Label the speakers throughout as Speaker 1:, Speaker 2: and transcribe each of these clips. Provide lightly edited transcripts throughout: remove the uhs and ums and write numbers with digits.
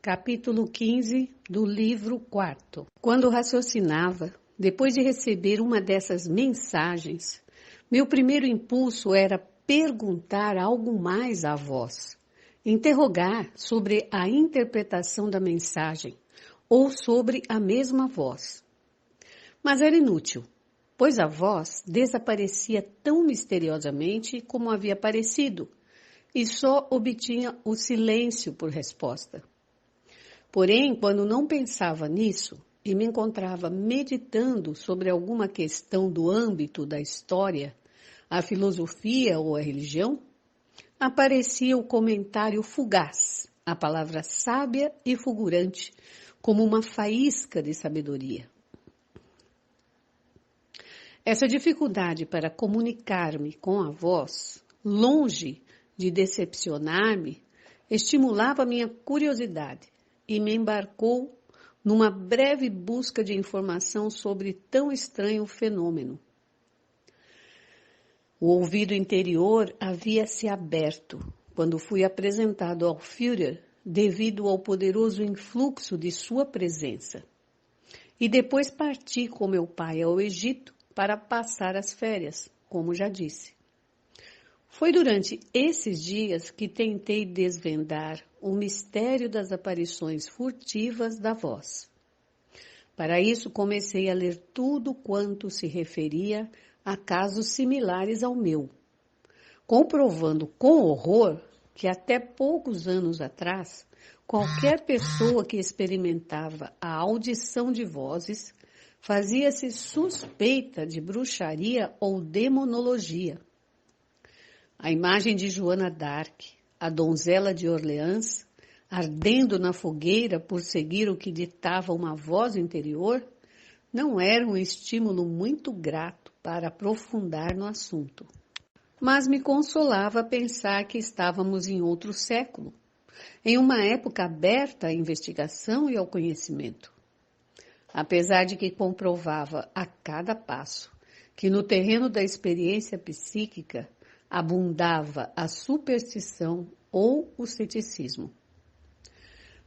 Speaker 1: Capítulo 15 do livro 4. Quando raciocinava, depois de receber uma dessas mensagens, meu primeiro impulso era perguntar algo mais à voz, interrogar sobre a interpretação da mensagem ou sobre a mesma voz. Mas era inútil, pois a voz desaparecia tão misteriosamente como havia aparecido, e só obtinha o silêncio por resposta. Porém, quando não pensava nisso e me encontrava meditando sobre alguma questão do âmbito da história, a filosofia ou a religião, aparecia o comentário fugaz, a palavra sábia e fulgurante, como uma faísca de sabedoria. Essa dificuldade para comunicar-me com a voz, longe de decepcionar-me, estimulava minha curiosidade e me embarcou numa breve busca de informação sobre tão estranho fenômeno. O ouvido interior havia se aberto quando fui apresentado ao Führer devido ao poderoso influxo de sua presença. E depois parti com meu pai ao Egito para passar as férias, como já disse. Foi durante esses dias que tentei desvendar o mistério das aparições furtivas da voz. Para isso, comecei a ler tudo quanto se referia a casos similares ao meu, comprovando com horror que até poucos anos atrás, qualquer pessoa que experimentava a audição de vozes fazia-se suspeita de bruxaria ou demonologia. A imagem de Joana d'Arc, a donzela de Orleans, ardendo na fogueira por seguir o que ditava uma voz interior, não era um estímulo muito grato para aprofundar no assunto. Mas me consolava pensar que estávamos em outro século, em uma época aberta à investigação e ao conhecimento. Apesar de que comprovava a cada passo que no terreno da experiência psíquica abundava a superstição ou o ceticismo.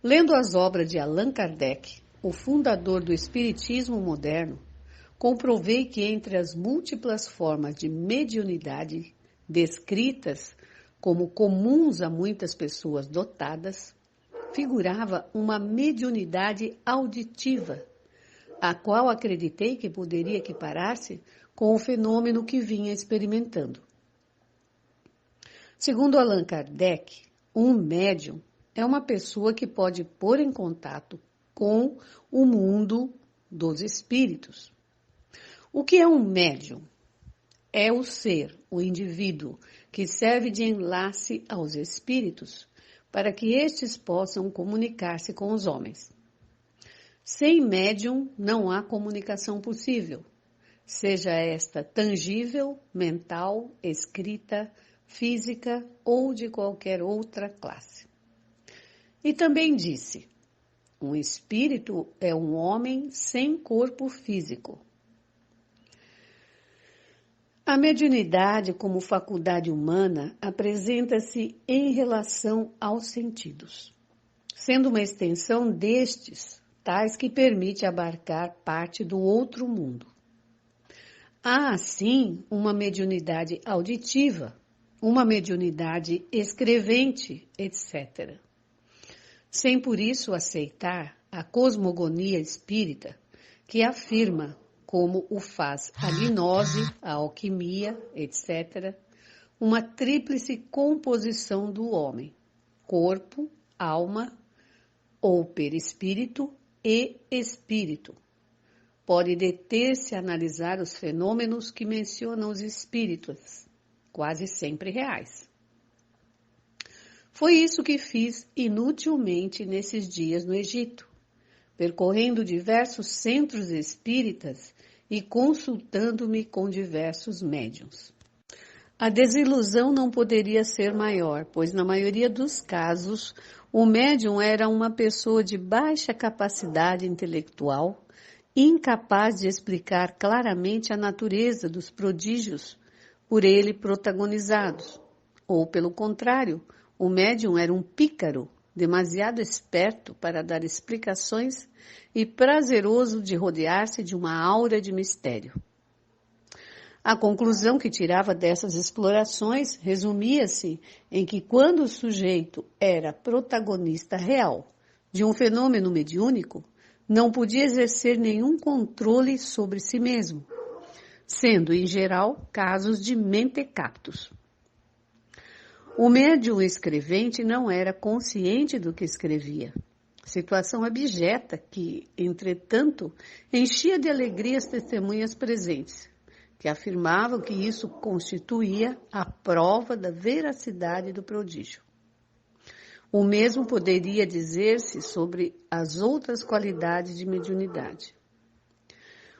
Speaker 1: Lendo as obras de Allan Kardec, o fundador do espiritismo moderno, comprovei que entre as múltiplas formas de mediunidade descritas como comuns a muitas pessoas dotadas, figurava uma mediunidade auditiva, a qual acreditei que poderia equiparar-se com o fenômeno que vinha experimentando. Segundo Allan Kardec, um médium é uma pessoa que pode pôr em contato com o mundo dos espíritos. O que é um médium? É o ser, o indivíduo, que serve de enlace aos espíritos para que estes possam comunicar-se com os homens. Sem médium não há comunicação possível, seja esta tangível, mental, escrita, física ou de qualquer outra classe. E também disse, um espírito é um homem sem corpo físico. A mediunidade como faculdade humana apresenta-se em relação aos sentidos, sendo uma extensão destes, tais que permite abarcar parte do outro mundo. Há, assim, uma mediunidade auditiva, uma mediunidade escrevente, etc. Sem por isso aceitar a cosmogonia espírita, que afirma, como o faz a gnose, a alquimia, etc., uma tríplice composição do homem, corpo, alma ou perispírito e espírito. Pode deter-se a analisar os fenômenos que mencionam os espíritos, quase sempre reais. Foi isso que fiz inutilmente nesses dias no Egito, percorrendo diversos centros espíritas e consultando-me com diversos médiuns. A desilusão não poderia ser maior, pois na maioria dos casos, o médium era uma pessoa de baixa capacidade intelectual, incapaz de explicar claramente a natureza dos prodígios por ele protagonizados, ou, pelo contrário, o médium era um pícaro demasiado esperto para dar explicações e prazeroso de rodear-se de uma aura de mistério. A conclusão que tirava dessas explorações resumia-se em que quando o sujeito era protagonista real de um fenômeno mediúnico, não podia exercer nenhum controle sobre si mesmo, sendo, em geral, casos de mentecaptos. O médium escrevente não era consciente do que escrevia, situação abjeta que, entretanto, enchia de alegria as testemunhas presentes, que afirmavam que isso constituía a prova da veracidade do prodígio. O mesmo poderia dizer-se sobre as outras qualidades de mediunidade.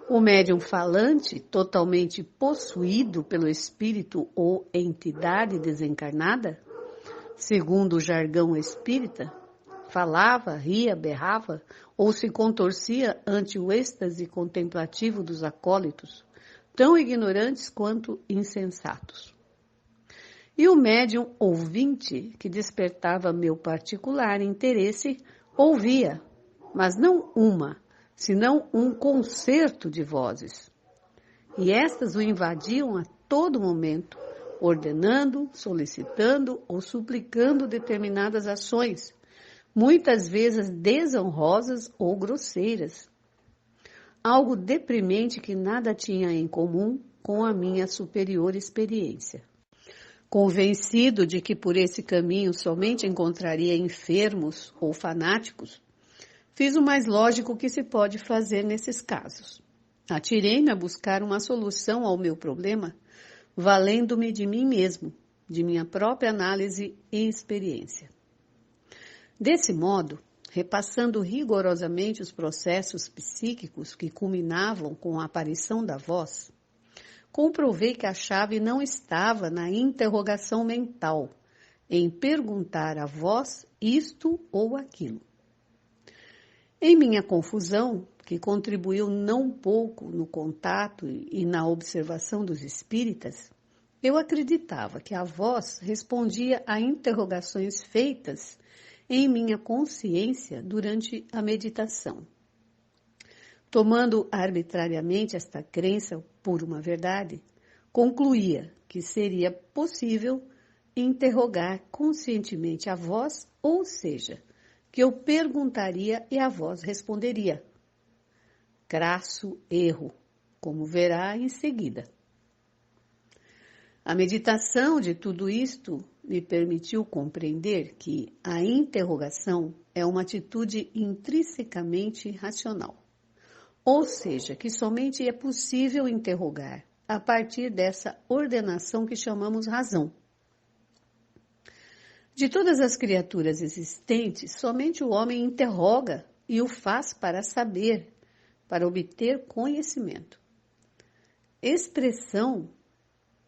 Speaker 1: O médium falante, totalmente possuído pelo espírito ou entidade desencarnada, segundo o jargão espírita, falava, ria, berrava ou se contorcia ante o êxtase contemplativo dos acólitos, tão ignorantes quanto insensatos. E o médium ouvinte, que despertava meu particular interesse, ouvia, mas não uma, senão um concerto de vozes. E estas o invadiam a todo momento, ordenando, solicitando ou suplicando determinadas ações, muitas vezes desonrosas ou grosseiras. Algo deprimente que nada tinha em comum com a minha superior experiência. Convencido de que por esse caminho somente encontraria enfermos ou fanáticos, fiz o mais lógico que se pode fazer nesses casos. Atirei-me a buscar uma solução ao meu problema, valendo-me de mim mesmo, de minha própria análise e experiência. Desse modo, repassando rigorosamente os processos psíquicos que culminavam com a aparição da voz, comprovei que a chave não estava na interrogação mental, em perguntar à voz isto ou aquilo. Em minha confusão, que contribuiu não pouco no contato e na observação dos espíritas, eu acreditava que a voz respondia a interrogações feitas em minha consciência durante a meditação. Tomando arbitrariamente esta crença por uma verdade, concluía que seria possível interrogar conscientemente a voz, ou seja, que eu perguntaria e a voz responderia. Crasso erro, como verá em seguida. A meditação de tudo isto me permitiu compreender que a interrogação é uma atitude intrinsecamente racional. Ou seja, que somente é possível interrogar a partir dessa ordenação que chamamos razão. De todas as criaturas existentes, somente o homem interroga e o faz para saber, para obter conhecimento. Expressão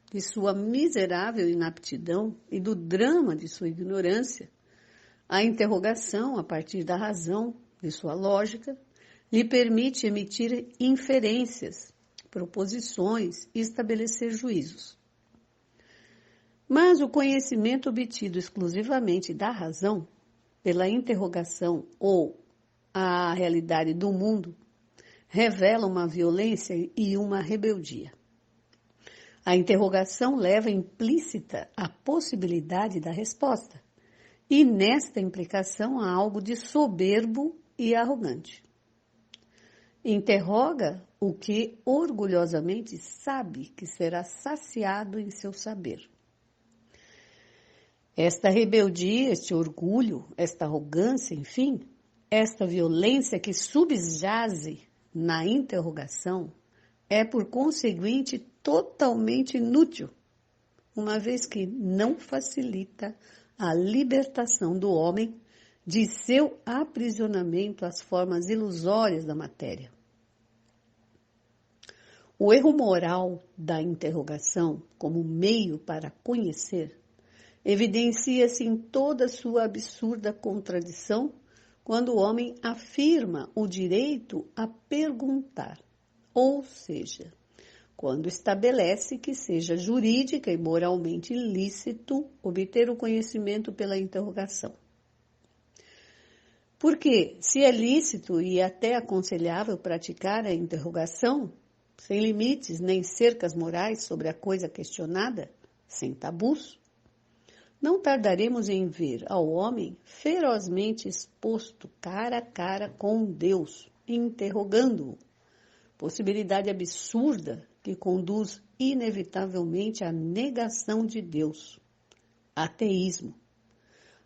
Speaker 1: de sua miserável inaptidão e do drama de sua ignorância, a interrogação, a partir da razão, de sua lógica, lhe permite emitir inferências, proposições e estabelecer juízos. Mas o conhecimento obtido exclusivamente da razão, pela interrogação ou a realidade do mundo, revela uma violência e uma rebeldia. A interrogação leva implícita a possibilidade da resposta, e nesta implicação há algo de soberbo e arrogante. Interroga o que orgulhosamente sabe que será saciado em seu saber. Esta rebeldia, este orgulho, esta arrogância, enfim, esta violência que subjaze na interrogação é, por conseguinte, totalmente inútil, uma vez que não facilita a libertação do homem de seu aprisionamento às formas ilusórias da matéria. O erro moral da interrogação como meio para conhecer evidencia-se em toda sua absurda contradição quando o homem afirma o direito a perguntar, ou seja, quando estabelece que seja jurídica e moralmente ilícito obter o conhecimento pela interrogação. Porque, se é lícito e até aconselhável praticar a interrogação, sem limites nem cercas morais sobre a coisa questionada, sem tabus, não tardaremos em ver ao homem ferozmente exposto cara a cara com Deus, interrogando-o, possibilidade absurda que conduz inevitavelmente à negação de Deus, ateísmo,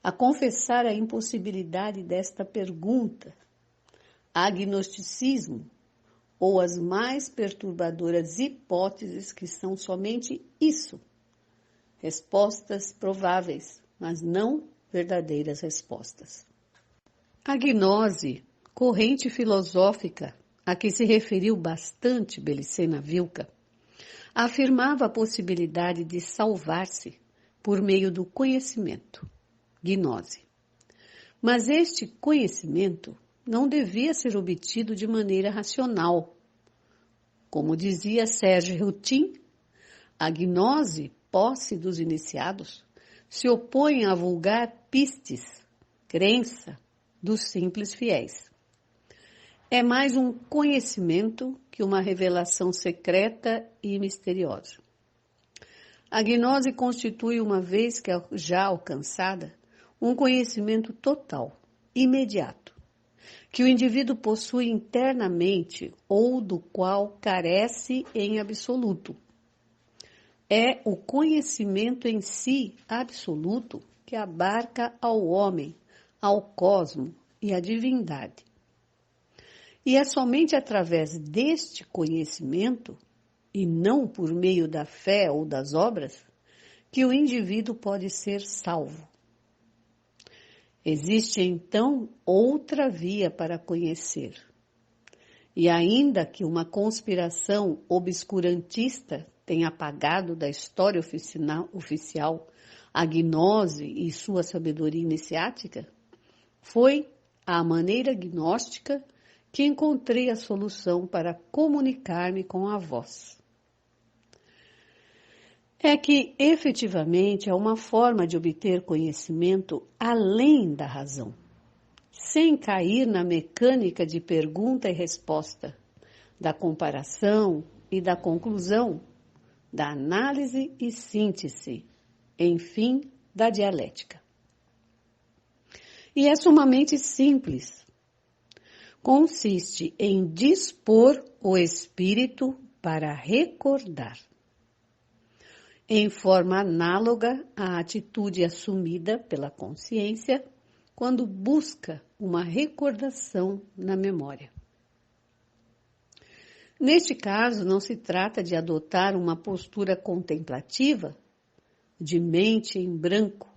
Speaker 1: a confessar a impossibilidade desta pergunta, agnosticismo, ou as mais perturbadoras hipóteses que são somente isso, respostas prováveis, mas não verdadeiras respostas. A gnose, corrente filosófica a que se referiu bastante Belicena Vilca, afirmava a possibilidade de salvar-se por meio do conhecimento, gnose. Mas este conhecimento não devia ser obtido de maneira racional. Como dizia Serge Routin, a gnose, posse dos iniciados, se opõe à vulgar pistis, crença, dos simples fiéis. É mais um conhecimento que uma revelação secreta e misteriosa. A gnose constitui, uma vez que já alcançada, um conhecimento total, imediato, que o indivíduo possui internamente ou do qual carece em absoluto. É o conhecimento em si absoluto que abarca ao homem, ao cosmo e à divindade. E é somente através deste conhecimento, e não por meio da fé ou das obras, que o indivíduo pode ser salvo. Existe, então, outra via para conhecer. E ainda que uma conspiração obscurantista tenha apagado da história oficial a gnose e sua sabedoria iniciática, foi à maneira gnóstica que encontrei a solução para comunicar-me com a vós. É que, efetivamente, é uma forma de obter conhecimento além da razão, sem cair na mecânica de pergunta e resposta, da comparação e da conclusão, da análise e síntese, enfim, da dialética. E é sumamente simples. Consiste em dispor o espírito para recordar, em forma análoga à atitude assumida pela consciência quando busca uma recordação na memória. Neste caso, não se trata de adotar uma postura contemplativa, de mente em branco,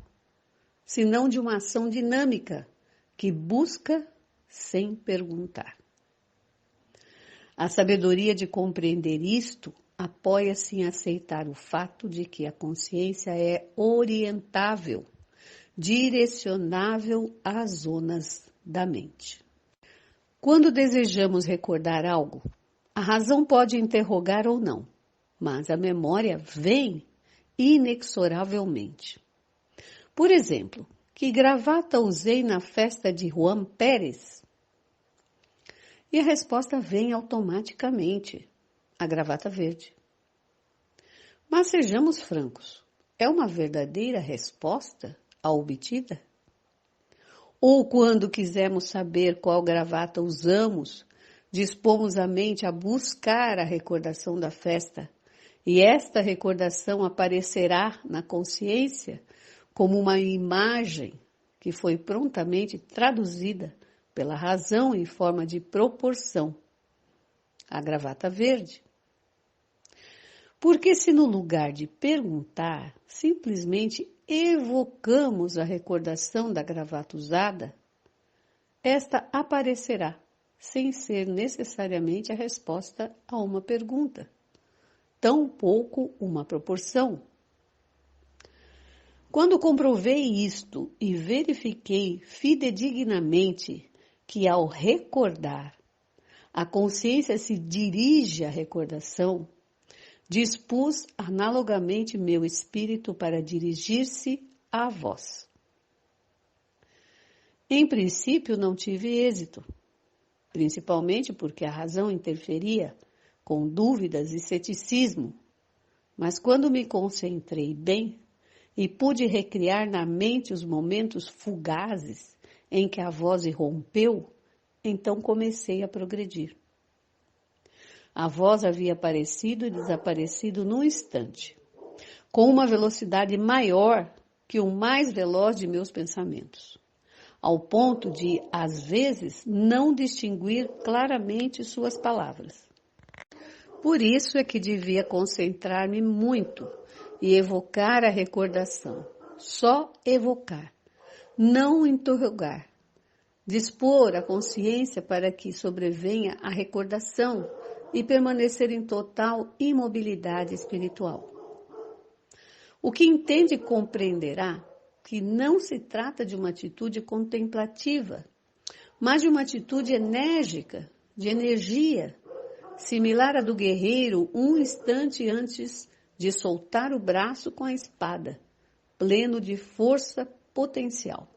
Speaker 1: senão de uma ação dinâmica que busca sem perguntar. A sabedoria de compreender isto apoia-se em aceitar o fato de que a consciência é orientável, direcionável às zonas da mente. Quando desejamos recordar algo, a razão pode interrogar ou não, mas a memória vem inexoravelmente. Por exemplo, que gravata usei na festa de Juan Pérez? E a resposta vem automaticamente, a gravata verde. Mas sejamos francos, é uma verdadeira resposta a obtida? Ou quando quisermos saber qual gravata usamos, dispomos a mente a buscar a recordação da festa, e esta recordação aparecerá na consciência como uma imagem que foi prontamente traduzida pela razão em forma de proporção, a gravata verde. Porque se no lugar de perguntar, simplesmente evocamos a recordação da gravata usada, esta aparecerá, sem ser necessariamente a resposta a uma pergunta, tampouco uma proporção. Quando comprovei isto e verifiquei fidedignamente que ao recordar, a consciência se dirige à recordação, dispus analogamente meu espírito para dirigir-se a vós. Em princípio, não tive êxito, principalmente porque a razão interferia com dúvidas e ceticismo, mas quando me concentrei bem e pude recriar na mente os momentos fugazes em que a voz irrompeu, então comecei a progredir. A voz havia aparecido e desaparecido num instante, com uma velocidade maior que o mais veloz de meus pensamentos, ao ponto de, às vezes, não distinguir claramente suas palavras. Por isso é que devia concentrar-me muito e evocar a recordação. Só evocar, não interrogar. Dispor a consciência para que sobrevenha a recordação e permanecer em total imobilidade espiritual. O que entende compreenderá que não se trata de uma atitude contemplativa, mas de uma atitude enérgica, de energia, similar à do guerreiro um instante antes de soltar o braço com a espada, pleno de força potencial.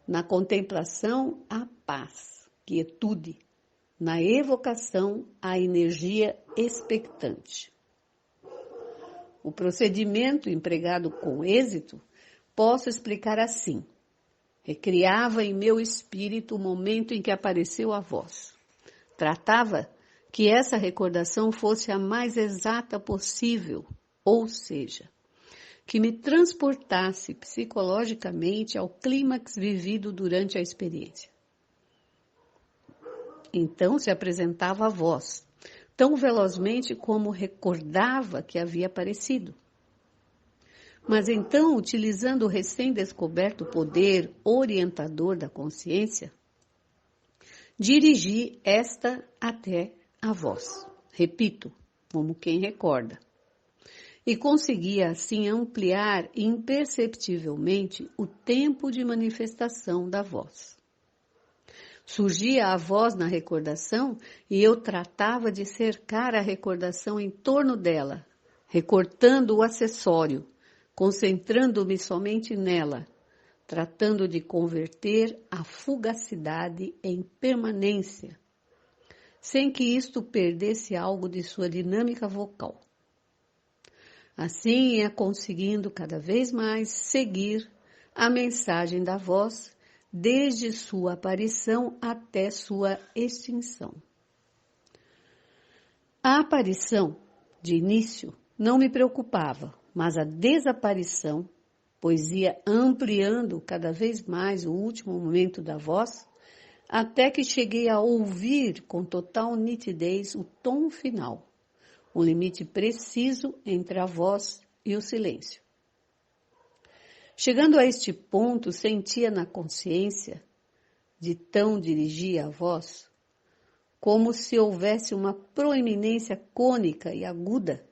Speaker 1: Na contemplação, há paz, quietude. Na evocação, há energia expectante. O procedimento empregado com êxito posso explicar assim. Recriava em meu espírito o momento em que apareceu a voz. Tratava que essa recordação fosse a mais exata possível, ou seja, que me transportasse psicologicamente ao clímax vivido durante a experiência. Então se apresentava a voz, tão velozmente como recordava que havia aparecido. Mas então, utilizando o recém-descoberto poder orientador da consciência, dirigi esta até a voz. Repito, como quem recorda. E conseguia assim ampliar imperceptivelmente o tempo de manifestação da voz. Surgia a voz na recordação e eu tratava de cercar a recordação em torno dela, recortando o acessório, concentrando-me somente nela, tratando de converter a fugacidade em permanência, sem que isto perdesse algo de sua dinâmica vocal. Assim ia conseguindo cada vez mais seguir a mensagem da voz desde sua aparição até sua extinção. A aparição, de início, não me preocupava, mas a desaparição, pois ia ampliando cada vez mais o último momento da voz, até que cheguei a ouvir com total nitidez o tom final, um limite preciso entre a voz e o silêncio. Chegando a este ponto, sentia na consciência, de tão dirigia a voz, como se houvesse uma proeminência cônica e aguda,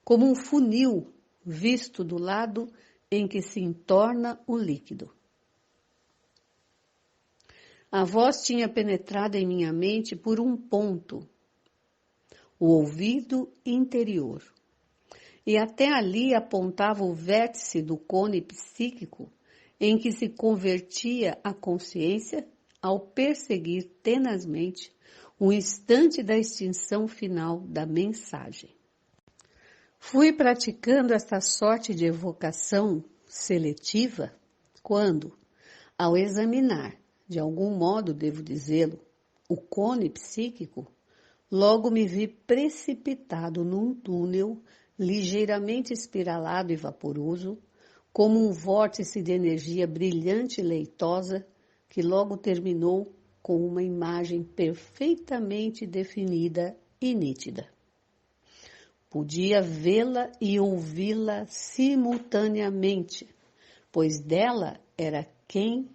Speaker 1: como um funil visto do lado em que se entorna o líquido. A voz tinha penetrado em minha mente por um ponto, o ouvido interior, e até ali apontava o vértice do cone psíquico em que se convertia a consciência ao perseguir tenazmente o instante da extinção final da mensagem. Fui praticando esta sorte de evocação seletiva quando, ao examinar, de algum modo devo dizê-lo, o cone psíquico, logo me vi precipitado num túnel ligeiramente espiralado e vaporoso, como um vórtice de energia brilhante e leitosa que logo terminou com uma imagem perfeitamente definida e nítida. Podia vê-la e ouvi-la simultaneamente, pois dela era quem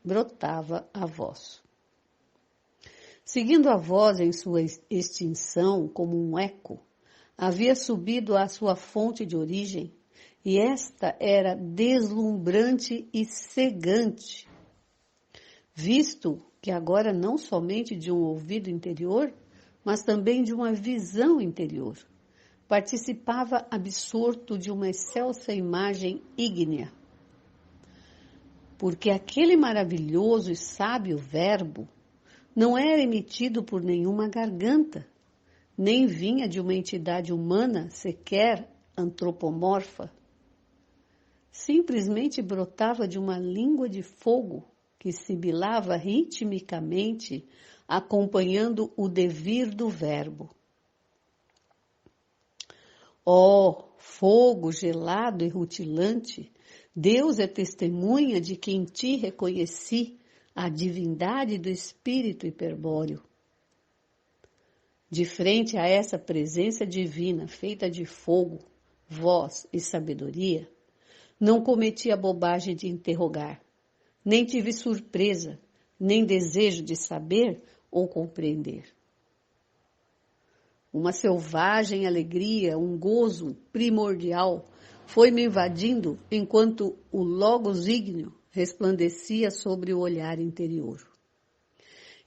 Speaker 1: brotava a voz. Seguindo a voz em sua extinção como um eco, havia subido à sua fonte de origem, e esta era deslumbrante e cegante, visto que agora não somente de um ouvido interior, mas também de uma visão interior, participava absorto de uma excelsa imagem ígnea. porque aquele maravilhoso e sábio verbo não era emitido por nenhuma garganta, nem vinha de uma entidade humana, sequer antropomorfa. Simplesmente brotava de uma língua de fogo que sibilava ritmicamente, acompanhando o devir do verbo. Ó, fogo gelado e rutilante, Deus é testemunha de que em ti reconheci a divindade do espírito hiperbóreo. De frente a essa presença divina feita de fogo, voz e sabedoria, não cometi a bobagem de interrogar, nem tive surpresa, nem desejo de saber ou compreender. Uma selvagem alegria, um gozo primordial foi me invadindo enquanto o Logos ígneo resplandecia sobre o olhar interior.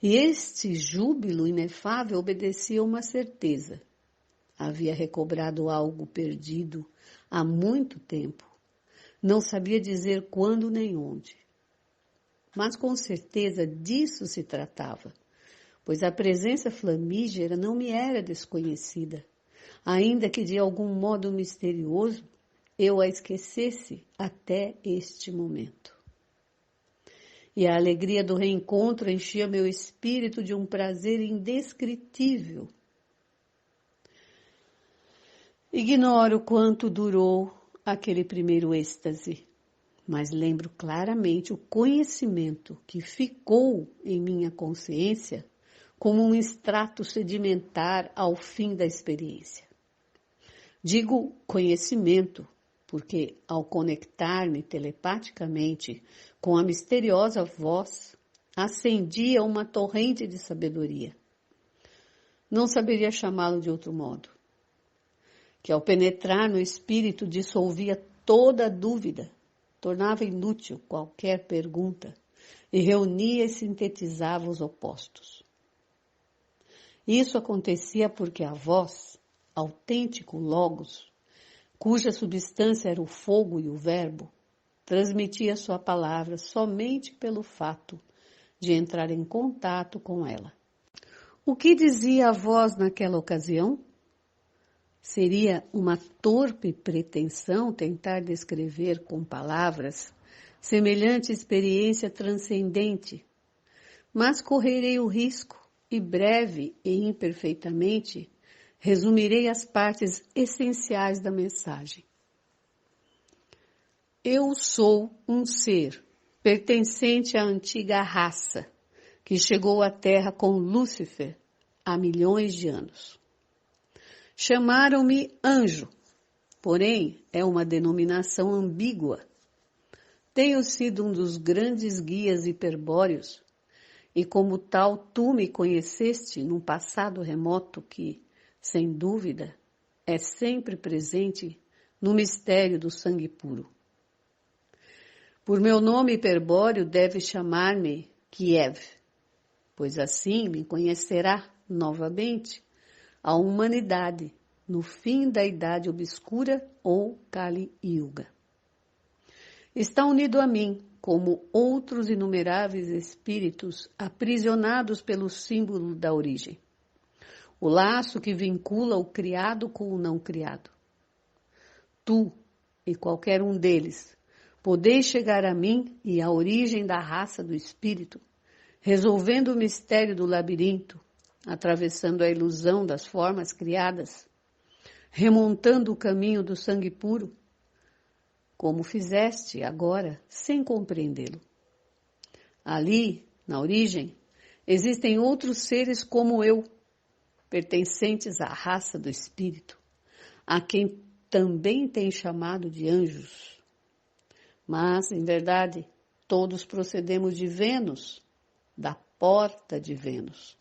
Speaker 1: E este júbilo inefável obedecia a uma certeza. Havia recobrado algo perdido há muito tempo. Não sabia dizer quando nem onde. Mas com certeza disso se tratava, pois a presença flamígera não me era desconhecida, ainda que de algum modo misterioso eu a esquecesse até este momento. E a alegria do reencontro enchia meu espírito de um prazer indescritível. Ignoro quanto durou aquele primeiro êxtase, mas lembro claramente o conhecimento que ficou em minha consciência como um extrato sedimentar ao fim da experiência. Digo conhecimento, porque ao conectar-me telepaticamente com a misteriosa voz, ascendia uma torrente de sabedoria. Não saberia chamá-lo de outro modo. Que ao penetrar no espírito dissolvia toda dúvida, tornava inútil qualquer pergunta e reunia e sintetizava os opostos. Isso acontecia porque a voz, autêntico Logos, cuja substância era o fogo e o verbo, transmitia sua palavra somente pelo fato de entrar em contato com ela. O que dizia a voz naquela ocasião? Seria uma torpe pretensão tentar descrever com palavras semelhante experiência transcendente, mas correrei o risco e breve e imperfeitamente resumirei as partes essenciais da mensagem. Eu sou um ser pertencente à antiga raça que chegou à Terra com Lúcifer há milhões de anos. Chamaram-me anjo, porém é uma denominação ambígua. Tenho sido um dos grandes guias hiperbóreos e como tal tu me conheceste num passado remoto que, sem dúvida, é sempre presente no mistério do sangue puro. Por meu nome hiperbóreo deve chamar-me Kiev, pois assim me conhecerá novamente a humanidade no fim da Idade Obscura ou Kali Yuga. Está unido a mim, como outros inumeráveis espíritos aprisionados pelo símbolo da origem. O laço que vincula o criado com o não criado. Tu e qualquer um deles podeis chegar a mim e à origem da raça do espírito, resolvendo o mistério do labirinto, atravessando a ilusão das formas criadas, remontando o caminho do sangue puro, como fizeste agora, sem compreendê-lo. Ali, na origem, existem outros seres como eu, pertencentes à raça do espírito, a quem também tem chamado de anjos. Mas, em verdade, todos procedemos de Vênus, da porta de Vênus.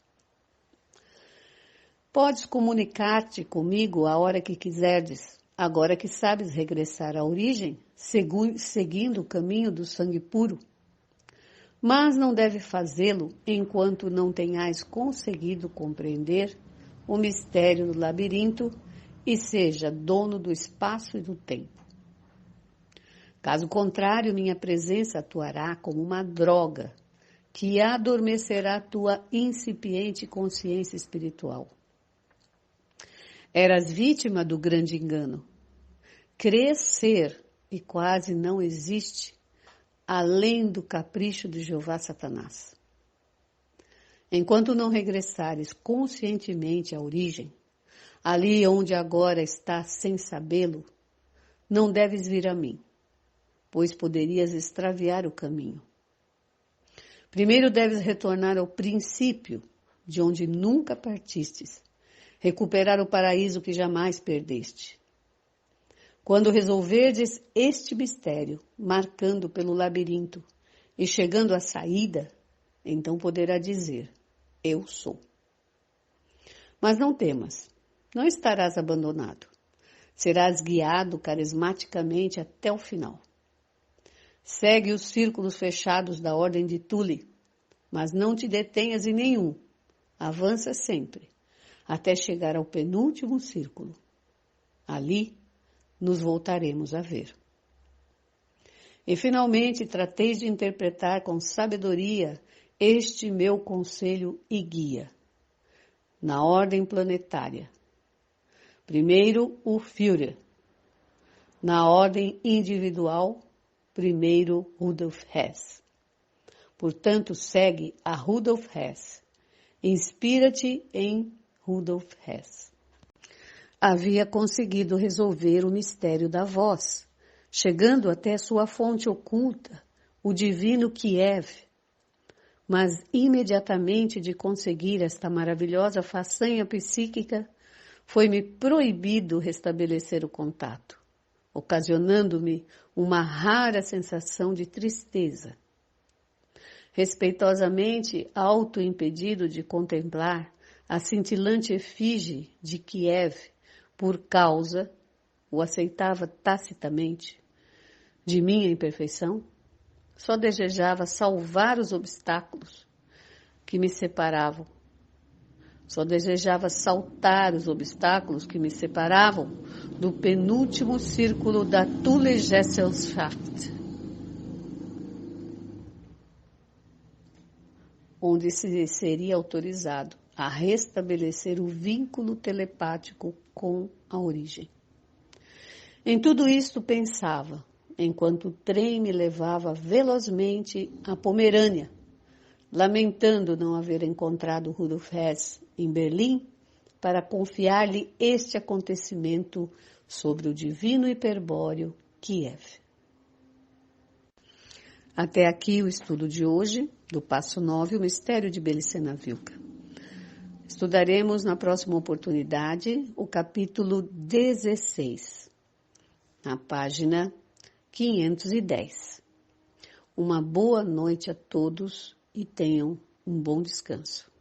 Speaker 1: Podes comunicar-te comigo a hora que quiserdes, agora que sabes regressar à origem, seguindo o caminho do sangue puro. Mas não deve fazê-lo enquanto não tenhais conseguido compreender o mistério do labirinto e seja dono do espaço e do tempo. Caso contrário, minha presença atuará como uma droga que adormecerá tua incipiente consciência espiritual. Eras vítima do grande engano. Crescer e quase não existe além do capricho de Jeová Satanás. Enquanto não regressares conscientemente à origem, ali onde agora estás sem sabê-lo, não deves vir a mim, pois poderias extraviar o caminho. Primeiro deves retornar ao princípio, de onde nunca partistes, recuperar o paraíso que jamais perdeste. Quando resolverdes este mistério, marcando pelo labirinto e chegando à saída, então poderá dizer, eu sou. Mas não temas, não estarás abandonado. Serás guiado carismaticamente até o final. Segue os círculos fechados da ordem de Thule, mas não te detenhas em nenhum. Avança sempre, até chegar ao penúltimo círculo. Ali, nos voltaremos a ver. E finalmente trateis de interpretar com sabedoria este meu conselho e guia. Na ordem planetária. Primeiro o Führer. Na ordem individual, primeiro Rudolf Hess. Portanto, segue a Rudolf Hess. Inspira-te em Rudolf Hess. Havia conseguido resolver o mistério da voz, chegando até sua fonte oculta, o divino Kiev. Mas imediatamente de conseguir esta maravilhosa façanha psíquica, foi-me proibido restabelecer o contato, ocasionando-me uma rara sensação de tristeza. Respeitosamente auto-impedido de contemplar a cintilante efígie de Kiev por causa, o aceitava tacitamente, de minha imperfeição, só desejava salvar os obstáculos que me separavam. Só desejava saltar os obstáculos que me separavam do penúltimo círculo da Thule Gesellschaft, onde se seria autorizado a restabelecer o vínculo telepático com a origem. Em tudo isto pensava, enquanto o trem me levava velozmente à Pomerânia, lamentando não haver encontrado Rudolf Hess em Berlim para confiar-lhe este acontecimento sobre o divino hiperbóreo Kiev. Até aqui o estudo de hoje, do passo 9, o mistério de Belicena Vilka. Estudaremos na próxima oportunidade o capítulo 16, na página 510. Uma boa noite a todos e tenham um bom descanso.